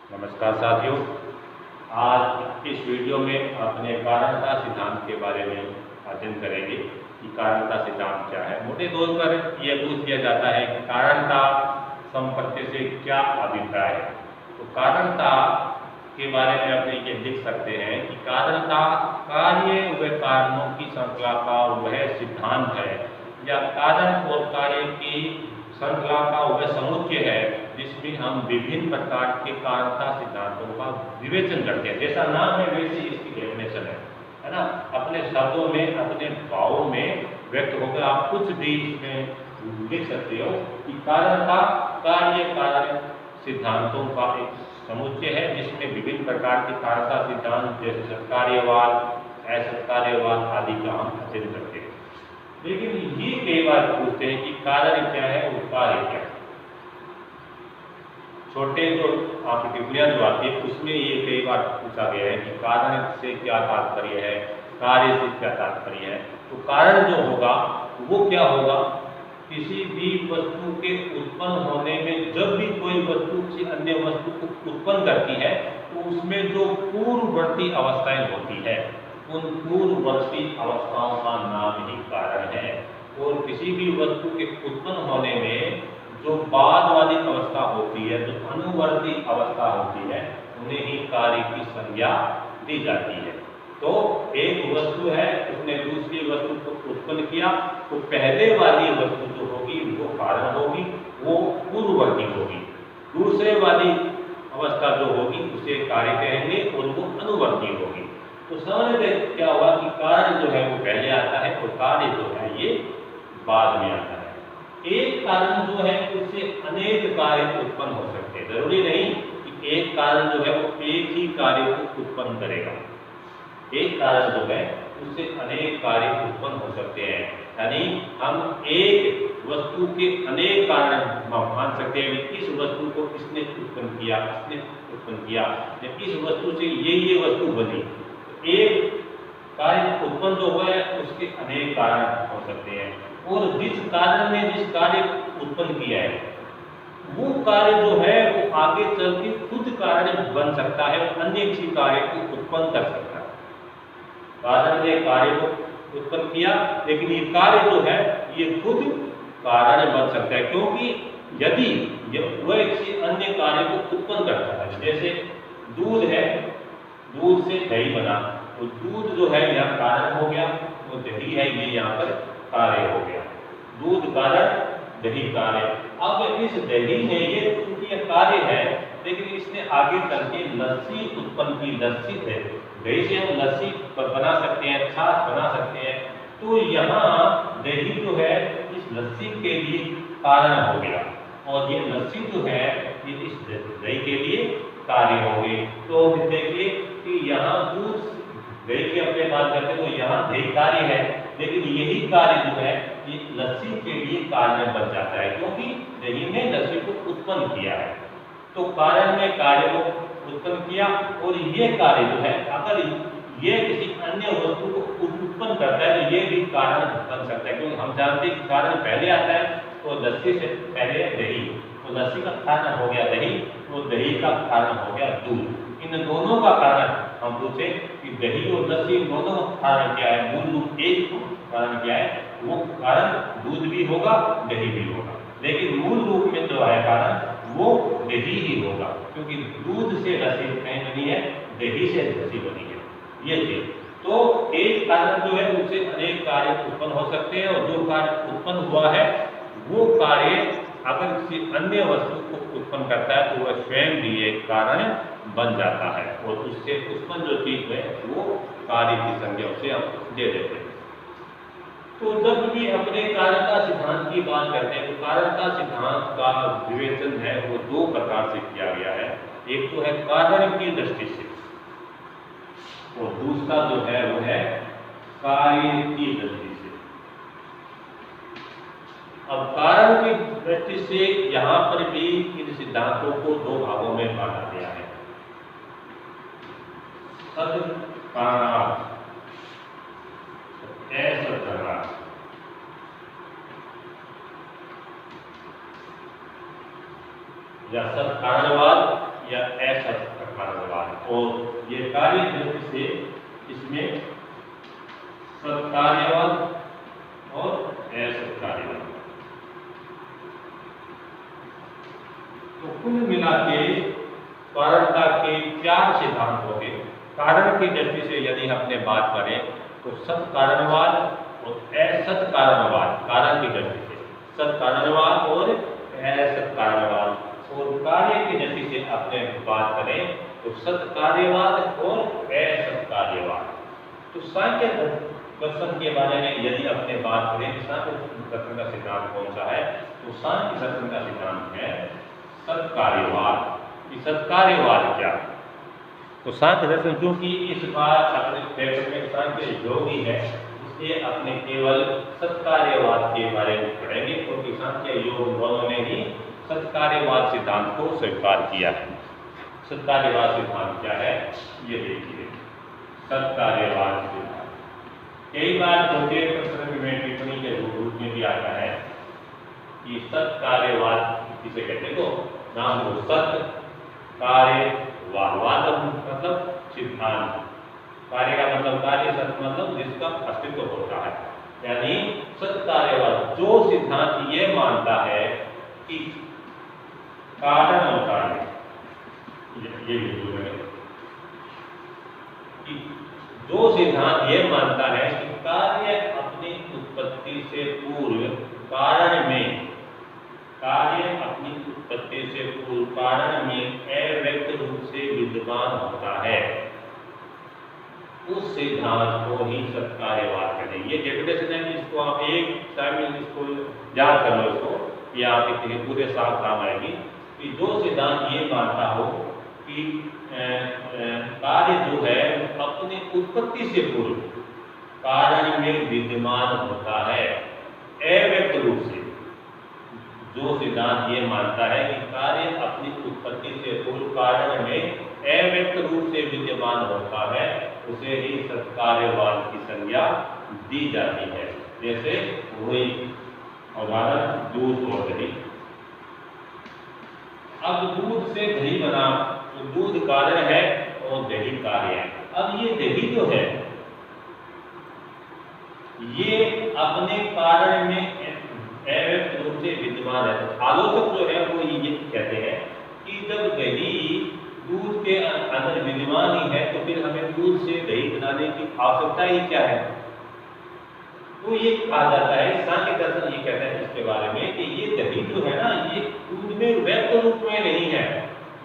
नमस्कार साथियों, आज इस वीडियो में अपने कारणता सिद्धांत के बारे में अध्ययन करेंगे कि कारणता सिद्धांत क्या है। मोटे तौर पर यह पूछ लिया जाता है कि कारणता संपत्ति से क्या अभिप्राय है। तो कारणता के बारे में अपने ये लिख सकते हैं कि कारणता कार्य व कारणों की श्रृंखला का वह सिद्धांत है या कारण और कार्य की श्रृंखला का वह समुच्चय है जिसमें हम विभिन्न प्रकार के कारणता सिद्धांतों का विवेचन करते हैं। जैसा नाम है वैसे इसकी डेफिनेशन है ना। अपने शब्दों में, अपने भावों में व्यक्त होकर आप कुछ भी इसमें लिख सकते हो कि कारणता कार्य कारण सिद्धांतों का एक समुच्चय है जिसमें विभिन्न प्रकार के कारणता सिद्धांत जैसे सत्कार्यवाद, असत्कार्यवाद आदि का हम अध्ययन करते हैं। लेकिन ये कई बार पूछते हैं कि कारण क्या है और कार्य क्या है। छोटे जो आपकी टिप्पणियां जो आती है उसमें ये कई बार पूछा गया है कि कारण से क्या तात्पर्य है, कार्य से क्या तात्पर्य है। तो कारण जो होगा वो क्या होगा, किसी भी वस्तु के उत्पन्न होने में जब भी कोई वस्तु किसी अन्य वस्तु को उत्पन्न करती है तो उसमें जो पूर्ववर्ती अवस्थाएं होती है उन पूर्ववर्ती अवस्थाओं का नाम ही कारण है। और किसी भी वस्तु के उत्पन्न होने में जो बाद वाली अवस्था होती है, जो अनुवर्ती अवस्था होती है, उन्हें ही कार्य की संज्ञा दी जाती है। तो एक वस्तु है, उसने दूसरी वस्तु को उत्पन्न किया तो पहले वाली वस्तु जो होगी वो कारण होगी, वो पूर्ववर्ती होगी। दूसरे वाली अवस्था जो होगी उसे कार्य कहेंगे और वो अनुवर्ती होगी। तो सामान्य क्या हुआ कि कारण जो है वो पहले आता है और कार्य जो है ये बाद में आता है। एक कारण जो है उससे अनेक कार्य उत्पन्न हो सकते हैं। जरूरी नहीं कि एक कारण जो है वो एक ही कार्य को उत्पन्न करेगा। एक कारण जो है उससे अनेक कार्य उत्पन्न हो सकते हैं। यानी हम एक वस्तु के अनेक कारण मान सकते हैं कि इस वस्तु को इसने उत्पन्न किया, इसने उत्पन्न किया, इस वस्तु से ये वस्तु बनी। एक कार्य उत्पन्न जो हुआ है उसके अनेक कारण हो सकते हैं और जिस कारण ने जिस कार्य उत्पन्न किया है वो कार्य जो है वो आगे चल के खुद कार्य बन सकता है और अन्य किसी कार्य को उत्पन्न कर सकता है। कारण ने कार्य को उत्पन्न किया लेकिन ये कार्य जो है ये खुद कारण बन सकता है, क्योंकि यदि वह किसी अन्य कार्य को उत्पन्न करता है। जैसे दूध है, दूध से दही बना, तो दूध जो है यहाँ कारण हो गया, वो दही है ये यहाँ पर कार्य हो गया। दूध कारण, दही कार्य। अब इस दही में ये चूंकि कार्य है लेकिन इसने आगे चल के लस्सी उत्पन्न की। लस्सी है, दही से हम लस्सी बना सकते हैं, छाछ बना सकते हैं। तो यहाँ दही जो है इस लस्सी के लिए कारण हो गया और ये लस्सी जो है ये इस दही के लिए कार्य हो गई। तो देखिए कि यहाँ दूध दही की अपने बात करते हैं तो यहाँ दही कार्य है, लेकिन यही कार्य जो है ये लस्सी के लिए कारण बन जाता है क्योंकि दही ने लस्सी को उत्पन्न किया है। तो कारण ने कार्य को उत्पन्न किया और ये कार्य जो है अगर ये किसी अन्य वस्तु को उत्पन्न करता है तो ये भी कारण बन सकता है, क्योंकि हम जानते हैं कि कारण पहले आता है तो लस्सी से पहले दही, तो लस्सी का कारण हो गया दही, तो दही का कारण हो गया दूध। इन दोनों का कारण हम पूछे कि दही और लस्सी इन दोनों का कारण क्या है, मूल रूप एक कारण क्या है, वो कारण दूध भी होगा दही भी होगा, लेकिन मूल रूप में जो है कारण वो दही ही होगा, क्योंकि दूध से लस्सी नहीं बनी है, दही से लस्सी बनी है। ये चीज तो एक कारण जो है उससे अनेक कार्य उत्पन्न हो सकते हैं और जो कार्य उत्पन्न हुआ है वो कार्य अगर किसी अन्य वस्तु को उत्पन्न करता है तो वह स्वयं भी एक कारण बन जाता है और उससे उत्पन्न जो चीज है वो कार्य की संज्ञा उसे हम दे देते हैं। तो जब भी अपने कारणता सिद्धांत की बात करते हैं तो कारणता सिद्धांत का विवेचन है वो दो प्रकार से किया गया है। एक तो है कारण की दृष्टि से और दूसरा जो है वो है कार्य की दृष्टि से। अब कारण की दृष्टि से यहाँ पर भी इन सिद्धांतों को दो भागों में बांटा गया है। सद कारणार्थ, असद कारणार्थ। या सद कारणवाद या असद और ये कार्य दृष्टि से इसमें सत्कार्यवाद और असत्कार्यवाद। तो कुल मिला के कारणता के 4 सिद्धांत हो गए। कारण की दृष्टि से यदि हमने बात करें तो सत्कारणवाद और असत्कारणवाद, कारण की दृष्टि से सत्कारणवाद और असत्कारणवाद, और कार्य की दृष्टि से अपने बात करें तो सत्कार्यवाद और असत्कार्यवाद। तो सांख्य दर्शन के बारे में यदि अपने बात करें, सांख्य दर्शन का सिद्धांत कौन सा है, तो सांख्य दर्शन का सिद्धांत है सत्कार्यवाद। सत्कार्यवाद क्या? तो सांख्य दर्शन क्योंकि इस बार अपने पेपर में सांख्य योगी है, इसलिए अपने केवल सत्कार्यवाद के बारे में पढ़ेंगे, क्योंकि सांख्य योग दोनों ने ही सत्कार्यवाद सिद्धांत को स्वीकार किया है। सत्कार्यवाद सिद्धांत क्या है ये देखिए। सत्कार्यवाद सिद्धांत कई बार छोटे प्रश्न में टिप्पणी के रूप में भी आता है कि सत्कार्यवाद किसे कहते हैं, तो नाम लो सत्य कार्यवाद, वाद मतलब सिद्धांत, कार्य का मतलब कार्य, सत्य मतलब जिसका अस्तित्व होता है। यानी सत्कार्यवाद जो सिद्धांत ये मानता है कि कारण और कार्य, ये कि जो सिद्धांत ये मानता है कि कार्य अपनी उत्पत्ति से पूर्व कारण में, कार्य अपनी उत्पत्ति से पूर्व कारण में अव्यक्त रूप से विद्यमान होता है, उस सिद्धांत को ही सत्कार्यवाद कहते हैं। ये डेफिनेशन है, इसको आप एक टाइम में इसको याद कर लो, इसको ये आपके पूरे साफ काम आएगी कि जो सिद्धांत ये मानता हो कि कार्य जो है अपनी उत्पत्ति से पूर्व कारण में विद्यमान होता है अव्यक्त रूप से, जो सिद्धांत ये मानता है कि कार्य अपनी उत्पत्ति से पूर्व कारण में अव्यक्त रूप से विद्यमान होता है, उसे ही सत्कार्यवाद की संज्ञा दी जाती है। जैसे वही उदाहरण दूध और दही। अब दूध से दही बना तो दूध कारण है और दही कार्य है। अब ये दही जो है ये अपने कारण में अव्यक्त रूप से विद्यमान है। आलोचक जो है वो ये कहते हैं कि जब दही दूध के अंदर विद्यमान ही है तो फिर हमें दूध से दही बनाने की आवश्यकता ही क्या है। तो ये कहा जाता है, सांख्य दर्शन ये कहता है इसके बारे में कि ये दही जो है ना, ये दूध में व्यक्त रूप में नहीं है,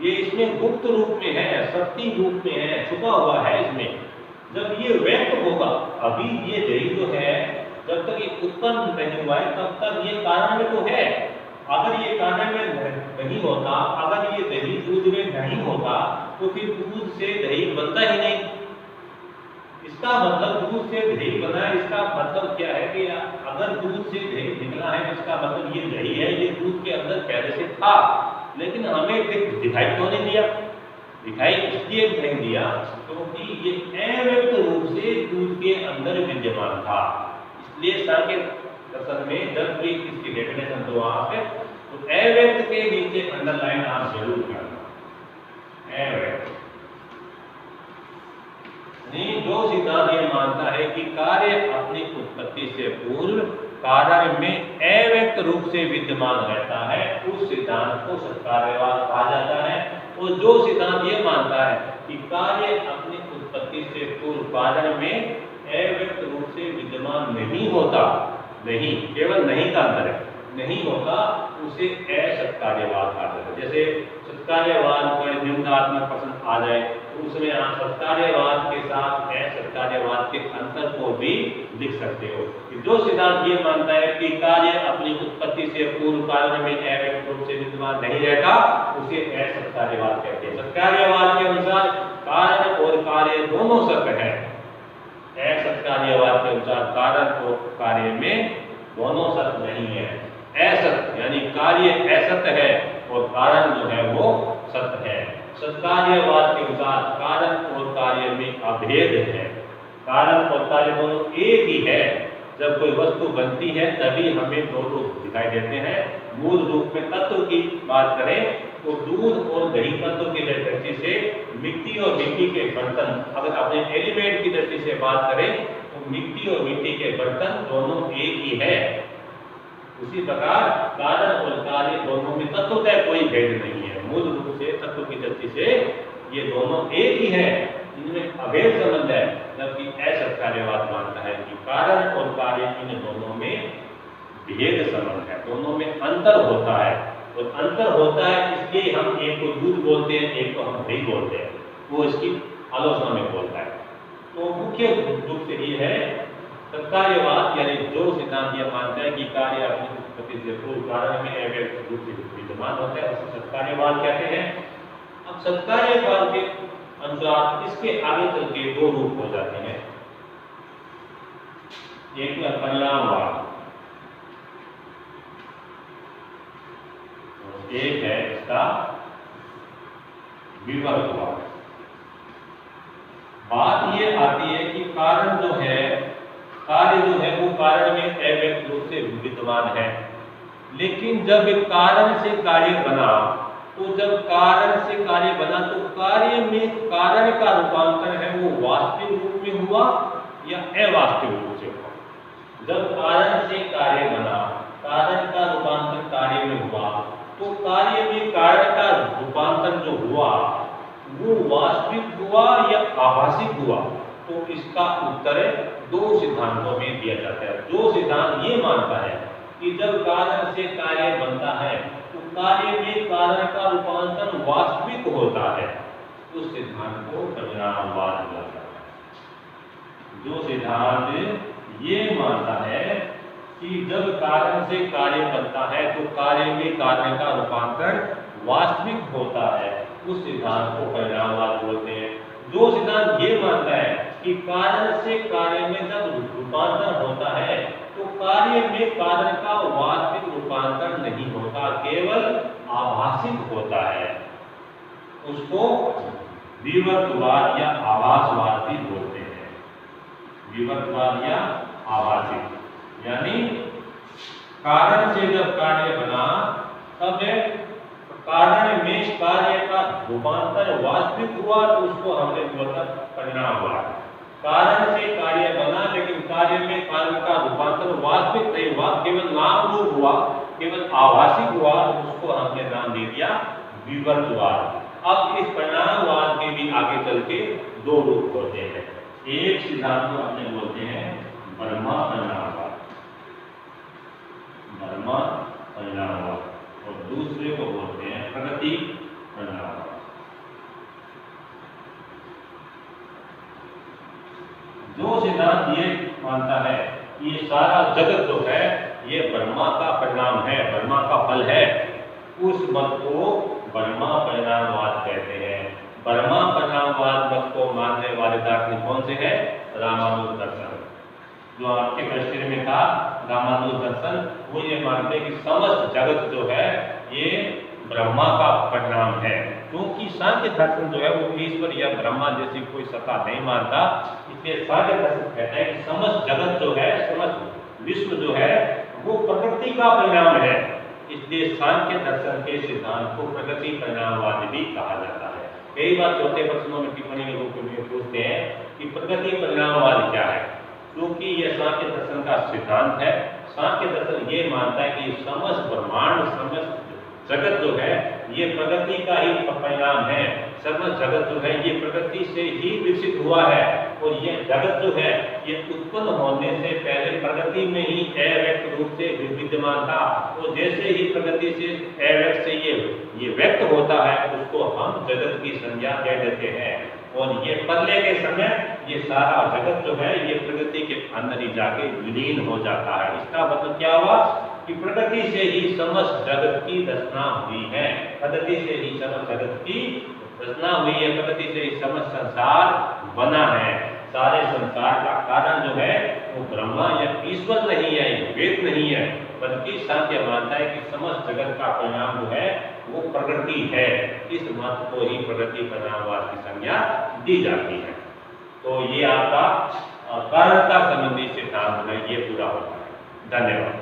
ये इसमें गुप्त रूप में है, सत्य रूप में है, छुपा हुआ है इसमें। जब ये व्यक्त होगा, अभी ये दही जो है जब तक ये उत्पन्न नहीं हुआ है तब तक ये कारण में तो है। अगर ये कारण में नहीं होता, अगर ये दही दूध में नहीं होता तो फिर दूध से दही बनता ही नहीं। इसका मतलब दूध से दही बना है, इसका मतलब क्या है कि अगर दूध से दही निकला है इसका मतलब ये दही है, ये दूध के अंदर पहले से था, लेकिन हमें दिखाई क्यों नहीं दिया? दिखाई इसलिए नहीं दिया क्योंकि ये अव्यक्त रूप से दूध के अंदर विद्यमान था। इसलिए सांख्य दर्शन में जब भी इसकी डेफिनेशन दो आप तो अव्यक्त के नीचे अंडरलाइन आप जरूर करना। अव्यक्त जो सिद्धांत ये मानता है कि कार्य अपनी उत्पत्ति से पूर्व कारण में अव्यक्त रूप से विद्यमान रहता है, उस सिद्धांत को सत्कार्यवाद कहा जाता है। और जो सिद्धांत ये मानता है कि कार्य अपनी उत्पत्ति से पूर्व कारण में अव्यक्त रूप से विद्यमान नहीं होता, नहीं केवल नहीं का अंतर है, नहीं होता, उसे असत्कार्यवाद कहा जाता है। जैसे सत्कार्यवाद को निम्नात्मक प्रश्न आ जाए तो उसमें आप सत्कार्यवाद के साथ असत्कार्यवाद के अंतर को भी लिख सकते हो। कि जो सिद्धांत ये मानता है कि कार्य अपनी उत्पत्ति से पूर्व कारण में अव्यक्त रूप से विद्यमान नहीं रहता, उसे असत्कार्यवाद कहते हैं। सत्कार्यवाद के अनुसार कारण और कार्य दोनों सत्य है, असत्कार्यवाद के अनुसार कारण और कार्य में दोनों सत्य नहीं है। असत्य यानी कार्य असत्य है और कारण जो है वो सत्य है। सत्कार्यवाद के अनुसार कारण और कार्य में अभेद है, कारण और कार्य दोनों एक ही है। जब कोई वस्तु बनती है तभी हमें दो रूप दिखाई देते हैं। मूल रूप में तत्व की बात करें तो दूध और दही तत्व की दृष्टि से मिट्टी और मिट्टी के बर्तन, अगर अपने एलिमेंट की दृष्टि से बात करें तो मिट्टी और मिट्टी के बर्तन दोनों एक ही है। उसी प्रकार कारण और कार्य दोनों में तत्वतः कोई भेद नहीं है। मूल रूप से तत्व की दृष्टि से ये दोनों एक ही है, इनमें अभेद संबंध है। जबकि असत्कार्यवाद मानता है कि कारण और कार्य इन दोनों में भेद संबंध है, दोनों में अंतर होता है। और अंतर होता है इसलिए हम एक को दूध बोलते हैं, एक को हम दही बोलते हैं, वो इसकी आलोचना में बोलता है। तो मुख्य रूप से ये है सत्कार्यवाद, यानी जो सिद्धांत यह मानता है कि कार्य अपनी उत्पत्ति से पूर्व कारण में अव्यक्त रूप से विद्यमान होता है, उसे सत्कार्यवाद कहते हैं। अब सत्कार्यवाद के अनुसार इसके आगे चल के दो रूप हो जाते हैं, एक है परिणामवाद, एक है इसका विवर्तवाद। बात ये आती है कि कारण जो है, कार्य जो है वो कारण में अव्यक्त रूप से विद्यमान है, लेकिन जब एक कारण से कार्य बना, तो जब कारण से कार्य बना तो कार्य में कारण का रूपांतर है वो वास्तविक रूप में हुआ या अवास्तविक रूप से हुआ। जब कारण से कार्य बना, कारण का रूपांतर कार्य में हुआ, तो कार्य में कारण का रूपांतर जो हुआ वो वास्तविक हुआ या आभासिक हुआ। तो इसका उत्तर दो सिद्धांतों में दिया जाता है। जो सिद्धांत ये मानता है कि जब कारण से कार्य बनता है तो कार्य में कारण का रूपांतर वास्तविक होता है, उस सिद्धांत को परिणामवाद कहलाता है। जो सिद्धांत ये मानता है कि जब कारण से कार्य बनता है तो कार्य में कारण का रूपांतर वास्तविक होता है, उस सिद्धांत को परिणामवाद बोलते हैं। जो सिद्धांत ये मानता है कि कारण से कार्य में जब रूपांतर होता है तो कार्य में कारण का वास्तविक रूपांतर नहीं होता, केवल आभासिक होता है, उसको विवर्तवाद या आभासवाद भी बोलते हैं। विवर्तवाद या आभासिक, यानी कारण से जब कार्य बना तब कारण में कार्य का रूपांतर वास्तविक हुआ, तो उसको हमने बोला परिणामवाद। कारण से कार्य बना लेकिन कार्य में कारण का रूपांतर वास्तविक नहीं हुआ, केवल नाम रूप हुआ, केवल आभासिक हुआ, तो उसको हमने नाम दे दिया विवर्तवाद। अब इस परिणामवाद के भी आगे चल के दो रूप होते हैं। एक सिद्धांत को हमने बोलते हैं ब्रह्मा परिणामवाद, ब्रह्मा परिणामवाद, और दूसरे को बोलते हैं प्रगति परिणामवाद। जो सिद्धांत ये मानता है कि ये सारा जगत जो है ये ब्रह्मा का परिणाम है, ब्रह्मा का फल है, उस मत को ब्रह्मा परिणामवाद कहते हैं। ब्रह्मा परिणामवाद मत को मानने वाले दार्शनिक कौन से हैं? रामानुज दर्शन, जो आपके दृष्टि में था रामानुज दर्शन, वो ये मानते हैं कि समस्त जगत जो है ये ब्रह्मा का परिणाम है। क्योंकि सांख्य दर्शन जो है वो ईश्वर या ब्रह्मा जैसी कोई सत्ता नहीं मानता, इसलिए सांख्य दर्शन कहता है कि समस्त जगत जो है, समस्त विश्व जो है वो प्रकृति का परिणाम है। इसलिए सांख्य दर्शन के सिद्धांत को प्रकृति परिणामवाद भी कहा जाता है। कई बार चौथे प्रश्नों में टिप्पणी के रूप में पूछते हैं कि प्रकृति परिणामवाद क्या है, क्योंकि यह सांख्य दर्शन का सिद्धांत है। सांख्य दर्शन ये मानता है कि समस्त ब्रह्मांड, समस्त जगत जो है ये प्रकृति का ही परिणाम है। समस्त जगत जो है ये प्रकृति से ही विकसित हुआ है, और ये जगत जो है ये उत्पन्न होने से पहले प्रकृति में ही अव्यक्त रूप से विद्यमान था। तो जैसे ही प्रकृति से अव्यक्त से ये व्यक्त होता है, उसको हम जगत की संज्ञा दे देते हैं। और ये प्रलय के समय ये सारा जगत जो है ये प्रकृति के अंदर ही जाके विलीन हो जाता है। इसका मतलब क्या हुआ कि प्रकृति से ही समस्त जगत की रचना हुई है, प्रकृति से ही समस्त जगत की रचना हुई है, प्रकृति से ही समस्त संसार बना है। सारे संसार का कारण जो है वो ब्रह्मा या ईश्वर नहीं है, वेद नहीं है, बल्कि सांख्य मानता है कि समस्त जगत का परिणाम जो है वो प्रकृति है। इस मत को ही प्रकृति परिणामवाद की संज्ञा दी जाती है। तो ये आपका कारणता संबंधी सिद्धांत है, ये पूरा होता है। धन्यवाद।